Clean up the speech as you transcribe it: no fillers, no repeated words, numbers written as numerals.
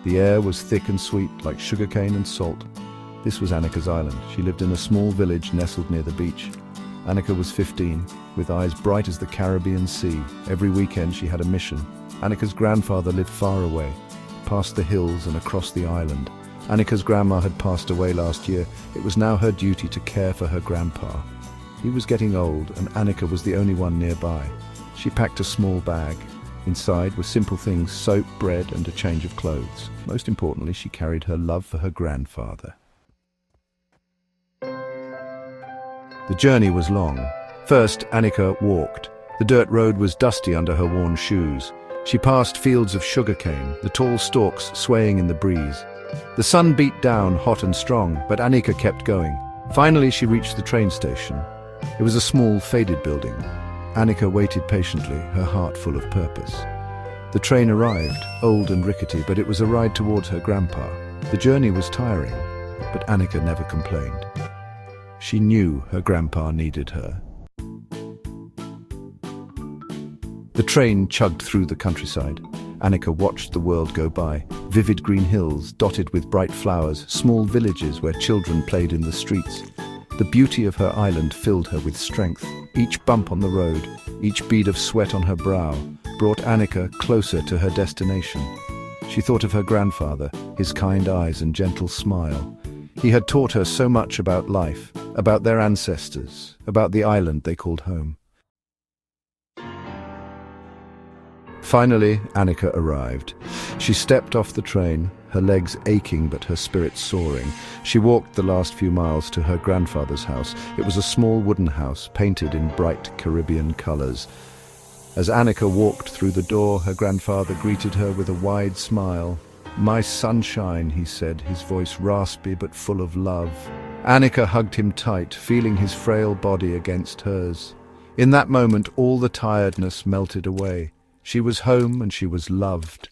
The air was thick and sweet, like sugarcane and salt. This was Annika's island. She lived in a small village nestled near the beach. Annika was 15, with eyes bright as the Caribbean Sea. Every weekend she had a mission. Annika's grandfather lived far away, past the hills and across the island. Annika's grandma had passed away last year. It was now her duty to care for her grandpa. He was getting old, and Annika was the only one nearby. She packed a small bag. Inside were simple things: soap, bread, and a change of clothes. Most importantly, she carried her love for her grandfather. The journey was long. First, Annika walked. The dirt road was dusty under her worn shoes. She passed fields of sugarcane, the tall stalks swaying in the breeze. The sun beat down hot and strong, but Annika kept going. Finally, she reached the train station. It was a small, faded building. Annika waited patiently, her heart full of purpose. The train arrived, old and rickety, but it was a ride towards her grandpa. The journey was tiring, but Annika never complained. She knew her grandpa needed her. The train chugged through the countryside. Annika watched the world go by. Vivid green hills, dotted with bright flowers, small villages where children played in the streets. The beauty of her island filled her with strength. Each bump on the road, each bead of sweat on her brow, brought Annika closer to her destination. She thought of her grandfather, his kind eyes and gentle smile. He had taught her so much about life, about their ancestors, about the island they called home. Finally, Annika arrived. She stepped off the train, her legs aching but her spirits soaring. She walked the last few miles to her grandfather's house. It was a small wooden house, painted in bright Caribbean colors. As Annika walked through the door, her grandfather greeted her with a wide smile. "My sunshine," he said, his voice raspy but full of love. Annika hugged him tight, feeling his frail body against hers. In that moment, all the tiredness melted away. She was home and she was loved.